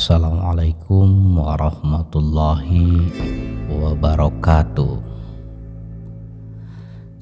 Assalamualaikum warahmatullahi wabarakatuh.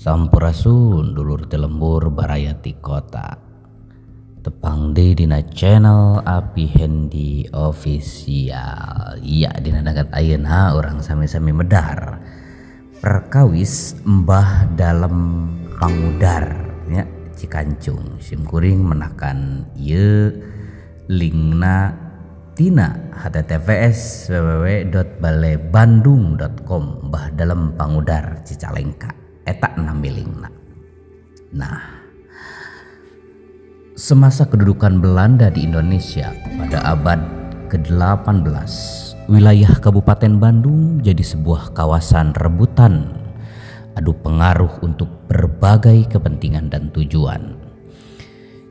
Sampurasun dulur telembur barayati kota. Tepang dina channel Api Hendi Official. Iya dina dagat ayeuna orang sami-sami medar perkawis Mbah Dalem Pangudar nya Cikancung simkuring menakan ieu linkna tina https www.balebandung.com Mbah Dalem Pangudar Cicalengka eta nambilingna. Nah, semasa kedudukan Belanda di Indonesia pada abad ke-18, wilayah Kabupaten Bandung jadi sebuah kawasan rebutan adu pengaruh untuk berbagai kepentingan dan tujuan.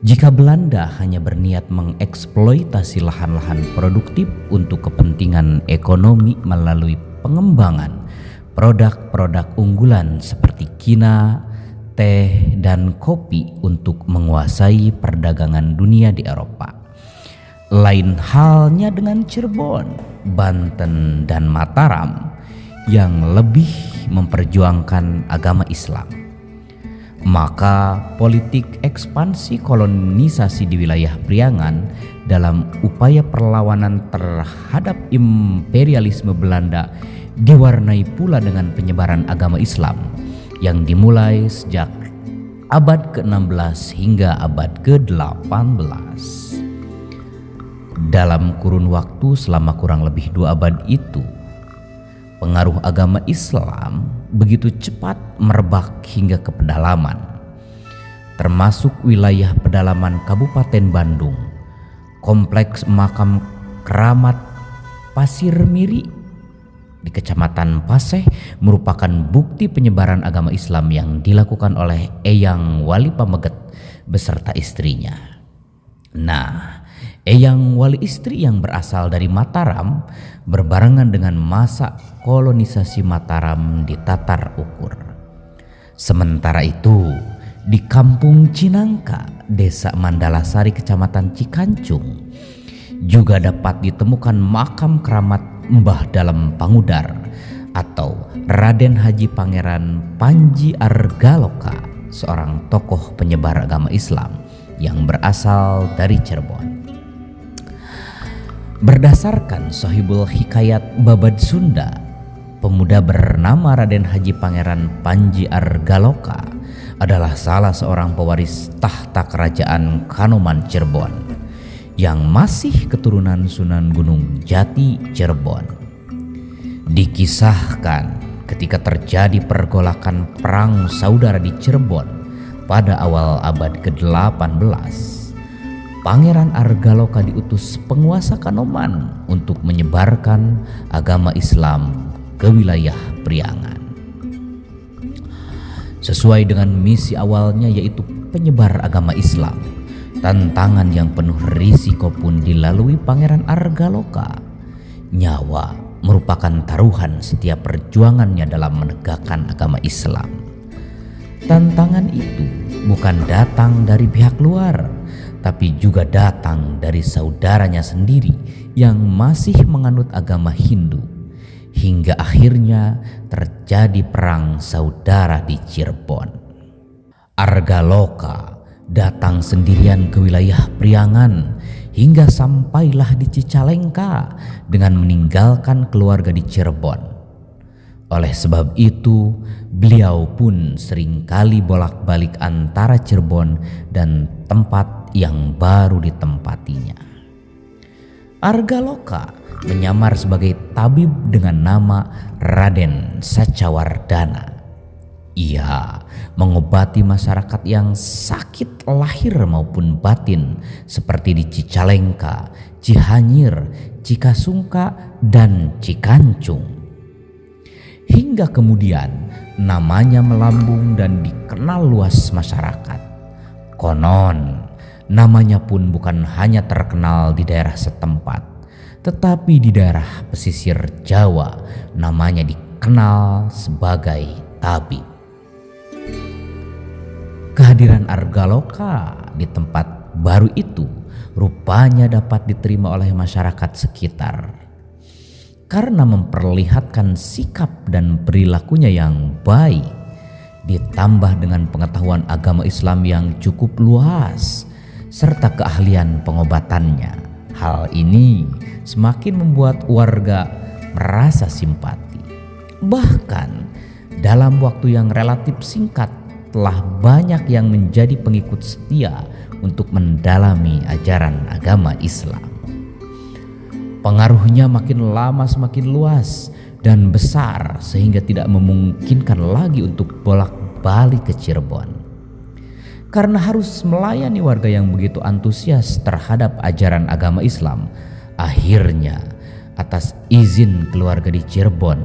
Jika Belanda hanya berniat mengeksploitasi lahan-lahan produktif untuk kepentingan ekonomi melalui pengembangan produk-produk unggulan seperti kina, teh, dan kopi untuk menguasai perdagangan dunia di Eropa. Lain halnya dengan Cirebon, Banten, dan Mataram yang lebih memperjuangkan agama Islam. Maka politik ekspansi kolonisasi di wilayah Priangan dalam upaya perlawanan terhadap imperialisme Belanda diwarnai pula dengan penyebaran agama Islam yang dimulai sejak abad ke-16 hingga abad ke-18. Dalam kurun waktu selama kurang lebih 2 abad itu, pengaruh agama Islam begitu cepat merebak hingga ke pedalaman, termasuk wilayah pedalaman Kabupaten Bandung. Kompleks makam keramat Pasir Miri di Kecamatan Paseh merupakan bukti penyebaran agama Islam yang dilakukan oleh Eyang Wali Pameget beserta istrinya. Nah, Eyang Wali istri yang berasal dari Mataram berbarengan dengan masa kolonisasi Mataram di Tatar Ukur. Sementara itu, di Kampung Cinangka, Desa Mandalasari, Kecamatan Cikancung, juga dapat ditemukan makam keramat Mbah Dalem Pangudar atau Raden Haji Pangeran Panji Argaloka, seorang tokoh penyebar agama Islam yang berasal dari Cirebon. Berdasarkan Sohibul Hikayat Babad Sunda, pemuda bernama Raden Haji Pangeran Panji Argaloka adalah salah seorang pewaris tahta kerajaan Kanoman Cirebon yang masih keturunan Sunan Gunung Jati Cirebon. Dikisahkan ketika terjadi pergolakan perang saudara di Cirebon pada awal abad ke-18, Pangeran Argaloka diutus penguasa Kanoman untuk menyebarkan agama Islam ke wilayah Priangan. Sesuai dengan misi awalnya yaitu penyebar agama Islam, tantangan yang penuh risiko pun dilalui Pangeran Argaloka. Nyawa merupakan taruhan setiap perjuangannya dalam menegakkan agama Islam. Tantangan itu bukan datang dari pihak luar, tapi juga datang dari saudaranya sendiri yang masih menganut agama Hindu. Hingga akhirnya terjadi perang saudara di Cirebon. Argaloka datang sendirian ke wilayah Priangan hingga sampailah di Cicalengka dengan meninggalkan keluarga di Cirebon. Oleh sebab itu, beliau pun seringkali bolak-balik antara Cirebon dan tempat yang baru ditempatinya. Argaloka menyamar sebagai tabib dengan nama Raden Sacawardana. Ia mengobati masyarakat yang sakit lahir maupun batin seperti di Cicalengka, Cihanyir, Cikasungka, dan Cikancung. Hingga kemudian namanya melambung dan dikenal luas masyarakat. Konon namanya pun bukan hanya terkenal di daerah setempat, tetapi di daerah pesisir Jawa namanya dikenal sebagai tabib. Kehadiran Argaloka di tempat baru itu rupanya dapat diterima oleh masyarakat sekitar. Karena memperlihatkan sikap dan perilakunya yang baik, ditambah dengan pengetahuan agama Islam yang cukup luas, serta keahlian pengobatannya. Hal ini semakin membuat warga merasa simpati. Bahkan dalam waktu yang relatif singkat, telah banyak yang menjadi pengikut setia untuk mendalami ajaran agama Islam. Pengaruhnya makin lama semakin luas dan besar sehingga tidak memungkinkan lagi untuk bolak-balik ke Cirebon. Karena harus melayani warga yang begitu antusias terhadap ajaran agama Islam, akhirnya atas izin keluarga di Cirebon,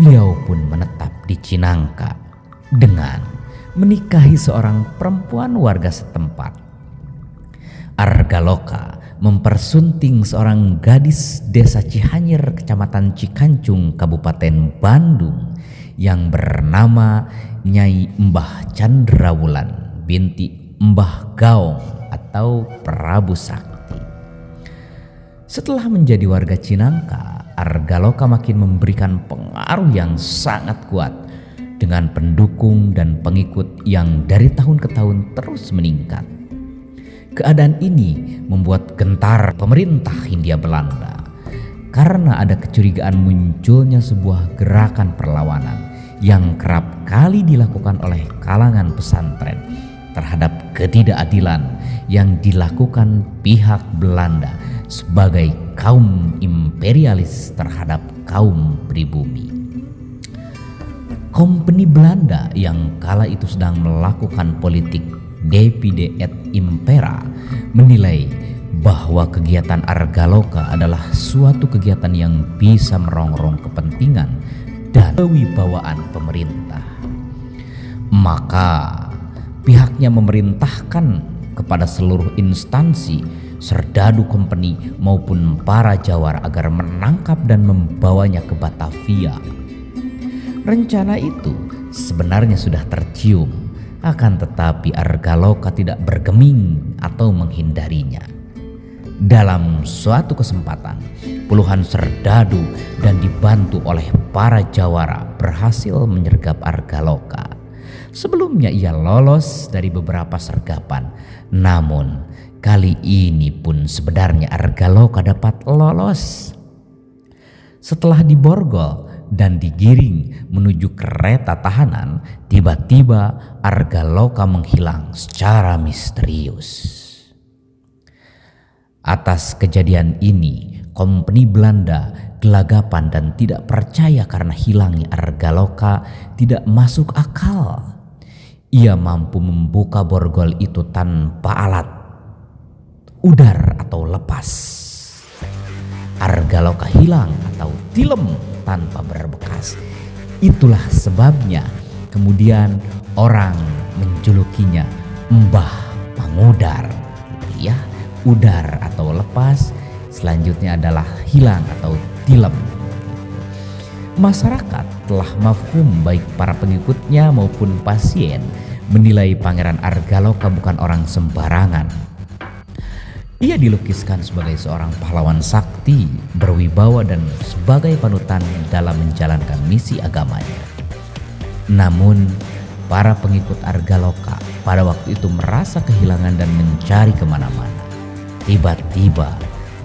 beliau pun menetap di Cinangka dengan menikahi seorang perempuan warga setempat. Argaloka mempersunting seorang gadis desa Cihanyir, kecamatan Cikancung, Kabupaten Bandung yang bernama Nyai Mbah Candrawulan binti Mbah Gaong atau Prabu Sakti. Setelah menjadi warga Cinangka, Argaloka makin memberikan pengaruh yang sangat kuat dengan pendukung dan pengikut yang dari tahun ke tahun terus meningkat. Keadaan ini membuat gentar pemerintah Hindia Belanda karena ada kecurigaan munculnya sebuah gerakan perlawanan yang kerap kali dilakukan oleh kalangan pesantren terhadap ketidakadilan yang dilakukan pihak Belanda sebagai kaum imperialis terhadap kaum pribumi. Kompeni Belanda yang kala itu sedang melakukan politik Divide et Impera menilai bahwa kegiatan Argaloka adalah suatu kegiatan yang bisa merongrong kepentingan dan kewibawaan pemerintah. Maka pihaknya memerintahkan kepada seluruh instansi, serdadu kompeni maupun para jawara agar menangkap dan membawanya ke Batavia. Rencana itu sebenarnya sudah tercium, akan tetapi Argaloka tidak bergeming atau menghindarinya. Dalam suatu kesempatan, puluhan serdadu dan dibantu oleh para jawara berhasil menyergap Argaloka. Sebelumnya ia lolos dari beberapa sergapan, namun kali ini pun sebenarnya Argaloka dapat lolos. Setelah diborgol dan digiring menuju kereta tahanan, tiba-tiba Argaloka menghilang secara misterius. Atas kejadian ini, kompeni Belanda gelagapan dan tidak percaya karena hilangnya Argaloka tidak masuk akal. Ia mampu membuka borgol itu tanpa alat, udar atau lepas. Argaloka hilang atau tilem tanpa berbekas. Itulah sebabnya kemudian orang menjulukinya Mbah Pangudar, gitu ya. Udar atau lepas, selanjutnya adalah hilang atau tilem. Masyarakat telah mafhum, baik para pengikutnya maupun pasien, menilai Pangeran Argaloka bukan orang sembarangan. Ia dilukiskan sebagai seorang pahlawan sakti, berwibawa dan sebagai panutan dalam menjalankan misi agamanya. Namun, para pengikut Argaloka pada waktu itu merasa kehilangan dan mencari kemana-mana. Tiba-tiba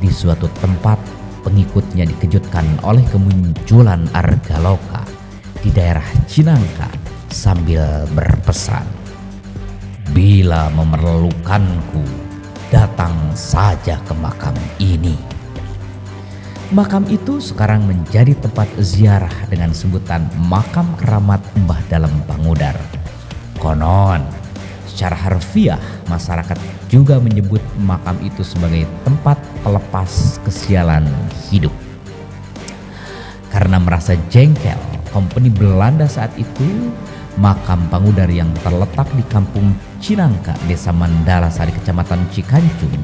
di suatu tempat, pengikutnya dikejutkan oleh kemunculan Argaloka di daerah Cinangka sambil berpesan, "Bila memerlukanku, datang saja ke makam ini." Makam itu sekarang menjadi tempat ziarah dengan sebutan Makam Keramat Mbah Dalem Pangudar. Konon, secara harfiah masyarakat juga menyebut makam itu sebagai tempat pelepas kesialan hidup. Karena merasa jengkel, kompeni Belanda saat itu, makam Pangudar yang terletak di kampung Cinangka, Desa Mandala Sari, Kecamatan Cikancung,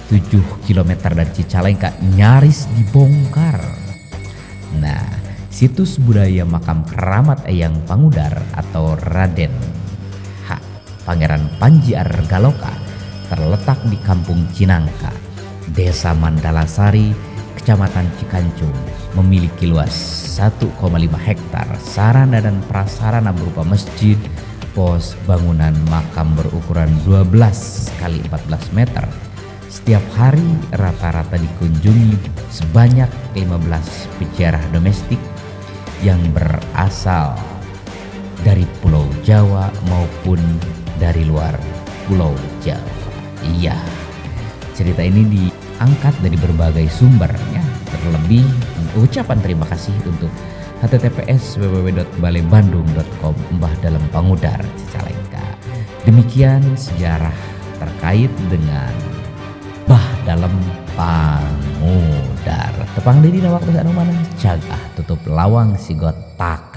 7 km dari Cicalengka, nyaris dibongkar. Nah, situs budaya makam keramat Eyang Pangudar atau Raden Pangeran Panji Argaloka terletak di Kampung Cinangka, Desa Mandalasari, Kecamatan Cikancung, memiliki luas 1,5 hektar sarana dan prasarana berupa masjid, pos, bangunan makam berukuran 12 kali 14 meter. Setiap hari rata-rata dikunjungi sebanyak 15 peziarah domestik yang berasal dari Pulau Jawa maupun dari luar Pulau Jawa. Iya, cerita ini diangkat dari berbagai sumber ya. Terlebih ucapan terima kasih untuk https://www.baleibandung.com Mbah Dalem Pangudar Cicalengka. Demikian sejarah terkait dengan Mbah Dalem Pangudar. Tepang diri na waktu anu maneh cagah tutup lawang sigot tak